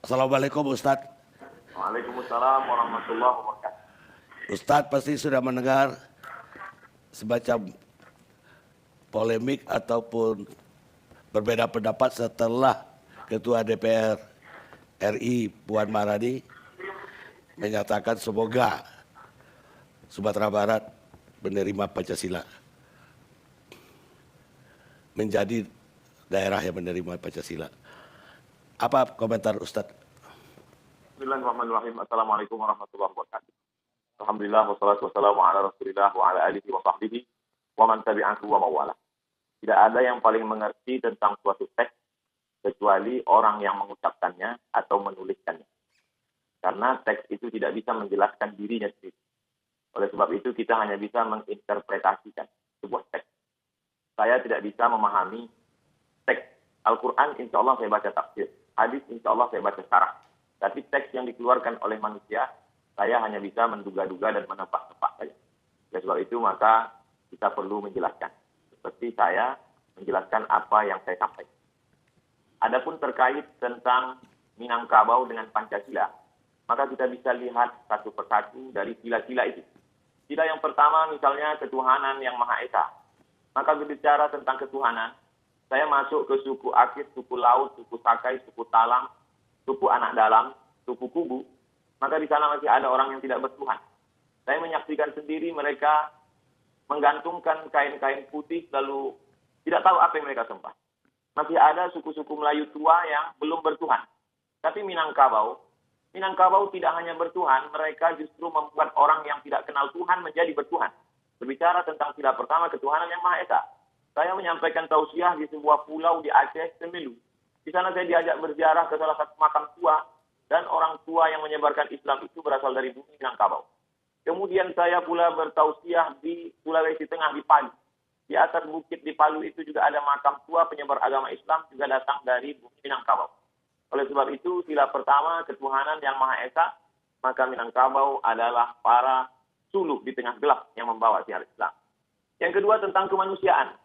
Assalamualaikum Ustadz. Waalaikumsalam warahmatullahi wabarakatuh. Ustadz pasti sudah mendengar semacam polemik ataupun berbeda pendapat setelah Ketua DPR RI Puan Maharani menyatakan semoga Sumatera Barat menerima Pancasila, menjadi daerah yang menerima Pancasila. Apa komentar Ustadz? Bismillahirrahmanirrahim. Assalamualaikum warahmatullahi wabarakatuh. Alhamdulillah wassalatu wassalamu ala Rasulillah wa ala alihi wa sahbihi wa man tabi'ahu wa mawala. Tidak ada yang paling mengerti tentang suatu teks kecuali orang yang mengucapkannya atau menuliskannya. Karena teks itu tidak bisa menjelaskan dirinya sendiri. Oleh sebab itu kita hanya bisa menginterpretasikan sebuah teks. Saya tidak bisa memahami teks. Al-Quran insya Allah saya baca tafsir. Hadis insya Allah saya baca syarah. Tapi teks yang dikeluarkan oleh manusia, saya hanya bisa menduga-duga dan menebak-nebak saja. Oleh sebab itu maka kita perlu menjelaskan. Seperti saya menjelaskan apa yang saya sampaikan. Adapun terkait tentang Minangkabau dengan Pancasila, maka kita bisa lihat satu persatu dari sila-sila itu. Sila yang pertama misalnya ketuhanan yang Maha Esa. Maka berbicara tentang ketuhanan, saya masuk ke suku Akit, suku Laut, suku Sakai, suku Talang, suku Anak Dalam, suku Kubu, maka di sana masih ada orang yang tidak bertuhan. Saya menyaksikan sendiri mereka menggantungkan kain-kain putih lalu tidak tahu apa yang mereka sembah. Masih ada suku-suku Melayu tua yang belum bertuhan. Tapi Minangkabau tidak hanya bertuhan, mereka justru membuat orang yang tidak kenal Tuhan menjadi bertuhan. Berbicara tentang sila pertama ketuhanan yang Maha Esa. Saya menyampaikan tausiah di sebuah pulau di Aceh, Semelu. Di sana saya diajak berziarah ke salah satu makam tua, dan orang tua yang menyebarkan Islam itu berasal dari bumi Minangkabau. Kemudian saya pula bertausiah di Sulawesi Tengah di Palu. Di atas bukit di Palu itu juga ada makam tua penyebar agama Islam juga datang dari bumi Minangkabau. Oleh sebab itu sila pertama ketuhanan yang Maha Esa, maka Minangkabau adalah para suluk di tengah gelap yang membawa siar Islam. Yang kedua tentang kemanusiaan.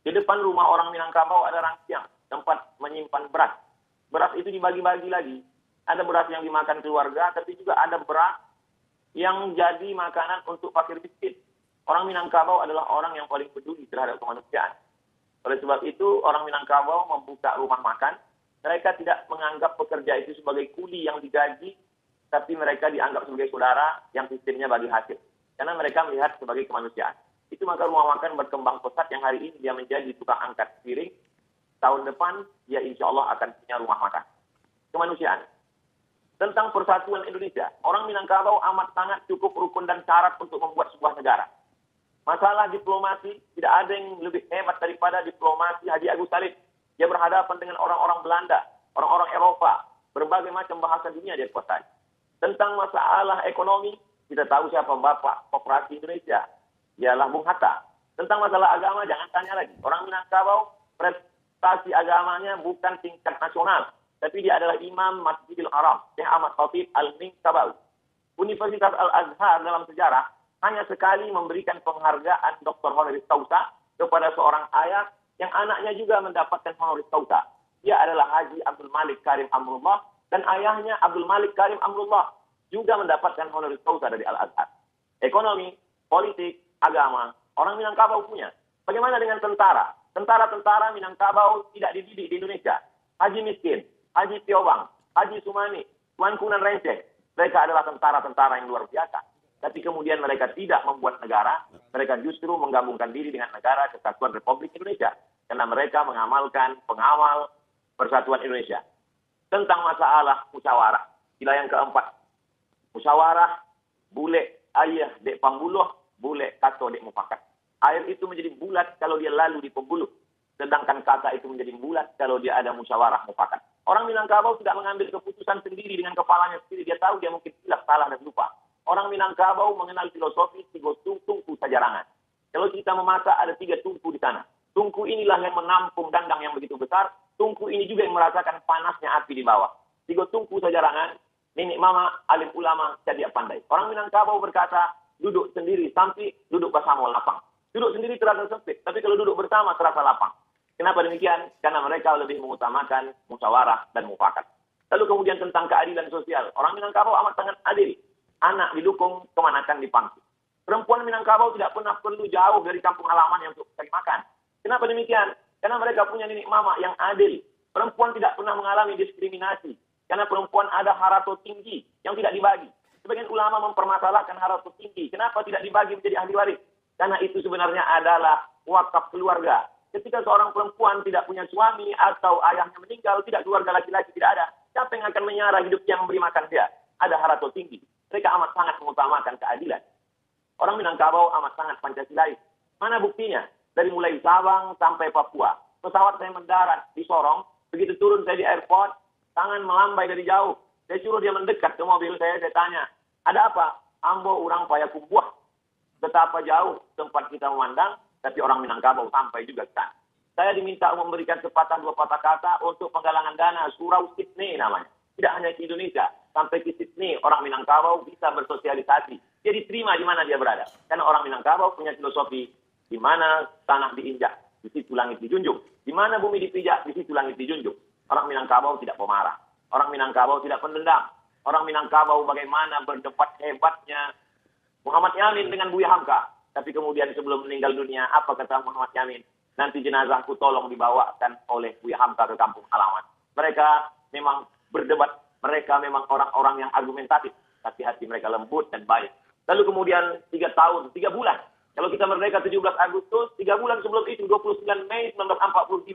Di depan rumah orang Minangkabau ada rangsiang, tempat menyimpan beras. Beras itu dibagi-bagi lagi. Ada beras yang dimakan keluarga, tapi juga ada beras yang jadi makanan untuk fakir miskin. Orang Minangkabau adalah orang yang paling peduli terhadap kemanusiaan. Oleh sebab itu, orang Minangkabau membuka rumah makan. Mereka tidak menganggap pekerja itu sebagai kuli yang digaji, tapi mereka dianggap sebagai saudara yang sistemnya bagi hasil. Karena mereka melihat sebagai kemanusiaan. Itu maka rumah makan berkembang pesat yang hari ini dia menjadi tukang angkat piring. Tahun depan, dia insya Allah akan punya rumah makan. Kemanusiaan. Tentang persatuan Indonesia, orang Minangkabau amat sangat cukup rukun dan syarat untuk membuat sebuah negara. Masalah diplomasi, tidak ada yang lebih hebat daripada diplomasi Haji Agus Salim. Dia berhadapan dengan orang-orang Belanda, orang-orang Eropa, berbagai macam bahasa dunia dia kuasai. Tentang masalah ekonomi, kita tahu siapa Bapak Koperasi Indonesia, ialah Bung Hatta. Tentang masalah agama, jangan tanya lagi. Orang Minangkabau, prestasi agamanya bukan tingkat nasional, tapi dia adalah Imam Masjidil Haram, Syekh Ahmad Khatib Al-Minangkabau. Universitas Al-Azhar dalam sejarah hanya sekali memberikan penghargaan Dr. Honoris Causa kepada seorang ayah yang anaknya juga mendapatkan Honoris Causa. Dia adalah Haji Abdul Malik Karim Amrullah, dan ayahnya Abdul Malik Karim Amrullah juga mendapatkan Honoris Causa dari Al-Azhar. Ekonomi, politik, agama, orang Minangkabau punya. Bagaimana dengan tentara? Tentara-tentara Minangkabau tidak dididik di Indonesia. Haji Miskin, Haji Tiobang, Haji Sumani, Tuan Kunan Renceh. Mereka adalah tentara-tentara yang luar biasa. Tapi kemudian mereka tidak membuat negara. Mereka justru menggabungkan diri dengan negara Kesatuan Republik Indonesia. Karena mereka mengamalkan pengawal persatuan Indonesia. Tentang masalah musyawarah. Sila yang keempat. Musyawarah, bule ayah dek pambuluh, bule kato dek mufakat. Air itu menjadi bulat kalau dia lalu di pembuluh. Sedangkan kata itu menjadi bulat kalau dia ada musyawarah mufakat. Orang Minangkabau tidak mengambil keputusan sendiri dengan kepalanya sendiri. Dia tahu dia mungkin silap, salah, dan lupa. Orang Minangkabau mengenal filosofi tiga tungku sajarangan. Kalau kita memasak ada 3 tungku di sana. Tungku inilah yang menampung dandang yang begitu besar. Tungku ini juga yang merasakan panasnya api di bawah. 3 tungku sajarangan. Nenek mama, alim ulama, cerdik pandai. Orang Minangkabau berkata, duduk sendiri sampai duduk bersama lapang. Duduk sendiri terasa sempit, tapi kalau duduk bersama terasa lapang. Kenapa demikian? Karena mereka lebih mengutamakan musyawarah dan mufakat. Lalu kemudian tentang keadilan sosial. Orang Minangkabau amat sangat adil. Anak didukung, kemanakan dipangku. Perempuan Minangkabau tidak pernah perlu jauh dari kampung halaman yang untuk cari makan. Kenapa demikian? Karena mereka punya nenek mama yang adil. Perempuan tidak pernah mengalami diskriminasi. Karena perempuan ada harato tinggi yang tidak dibagi. Sebagian ulama mempermasalahkan harato tinggi. Kenapa tidak dibagi menjadi ahli waris? Karena itu sebenarnya adalah wakaf keluarga. Ketika seorang perempuan tidak punya suami atau ayahnya meninggal, tidak keluarga laki-laki tidak ada. Siapa yang akan menyara hidupnya memberi makan dia? Ada harato tinggi. Mereka amat sangat mengutamakan keadilan. Orang Minangkabau amat sangat Pancasilais. Mana buktinya? Dari mulai Sabang sampai Papua. Pesawat saya mendarat di Sorong. Begitu turun saya di airport, tangan melambai dari jauh. Saya suruh dia mendekat ke mobil saya tanya, ada apa? Ambo urang Payakumbuh. Betapa jauh tempat kita memandang, tapi orang Minangkabau sampai juga ke sana. Saya diminta memberikan sepatah dua patah kata untuk penggalangan dana Surau Sydney namanya. Tidak hanya ke Indonesia, sampai ke Sydney orang Minangkabau bisa bersosialisasi. Dia diterima di mana dia berada. Karena orang Minangkabau punya filosofi, di mana tanah diinjak, di situ langit dijunjung. Di mana bumi dipijak, di situ langit dijunjung. Orang Minangkabau tidak pemarah. Orang Minangkabau tidak pendendam. Orang Minangkabau bagaimana berdebat hebatnya Muhammad Yamin dengan Buya Hamka. Tapi kemudian sebelum meninggal dunia, apa kata Muhammad Yamin? Nanti jenazahku tolong dibawakan oleh Buya Hamka ke kampung halaman. Mereka memang berdebat. Mereka memang orang-orang yang argumentatif. Tapi hati mereka lembut dan baik. Lalu kemudian 3 tahun, 3 bulan. Kalau kita merdeka 17 Agustus, 3 bulan sebelum itu, 29 Mei 1945.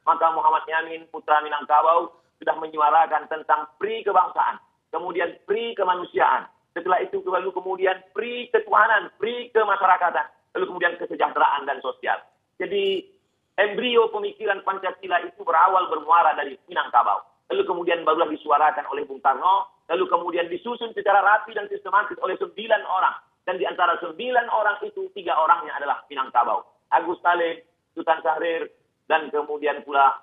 Maka Muhammad Yamin, putra Minangkabau, sudah menyuarakan tentang pri kebangsaan. Kemudian pri kemanusiaan. Setelah itu lalu kemudian pri ketuhanan, pri kemasyarakatan. Lalu kemudian kesejahteraan dan sosial. Jadi embrio pemikiran Pancasila itu berawal bermuara dari Minangkabau. Lalu kemudian barulah disuarakan oleh Bung Karno. Lalu kemudian disusun secara rapi dan sistematis oleh 9 orang. Dan di antara 9 orang itu, 3 orangnya adalah Minangkabau. Agus Salim, Sultan Syahrir, dan kemudian pula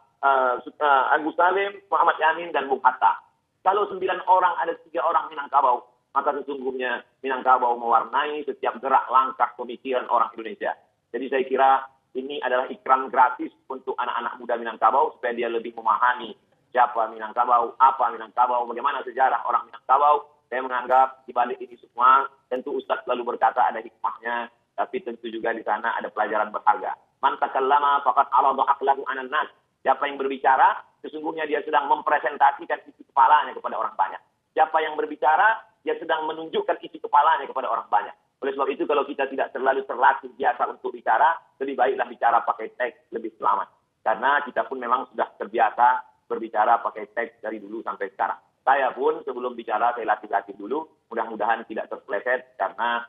Agus Salim, Muhammad Yamin, dan Bung Hatta. Kalau 9 orang ada 3 orang Minangkabau, maka sesungguhnya Minangkabau mewarnai setiap gerak langkah pemikiran orang Indonesia. Jadi saya kira ini adalah ikram gratis untuk anak-anak muda Minangkabau supaya dia lebih memahami siapa Minangkabau, apa Minangkabau, bagaimana sejarah orang Minangkabau. Saya menganggap di balik ini semua, tentu Ustadz selalu berkata ada hikmahnya, tapi tentu juga di sana ada pelajaran berharga. Man takallama faqad arada aqlahu 'alan nas. Siapa yang berbicara, sesungguhnya dia sedang mempresentasikan isi kepalanya kepada orang banyak. Siapa yang berbicara, dia sedang menunjukkan isi kepalanya kepada orang banyak. Oleh sebab itu, kalau kita tidak terlalu terlatih biasa untuk bicara, lebih baiklah bicara pakai teks, lebih selamat. Karena kita pun memang sudah terbiasa berbicara pakai teks dari dulu sampai sekarang. Saya pun sebelum bicara, saya latih-latih dulu. Mudah-mudahan tidak terpeleset, karena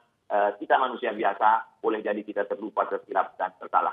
kita manusia biasa, boleh jadi kita terlupa, tersilap, dan tersalah.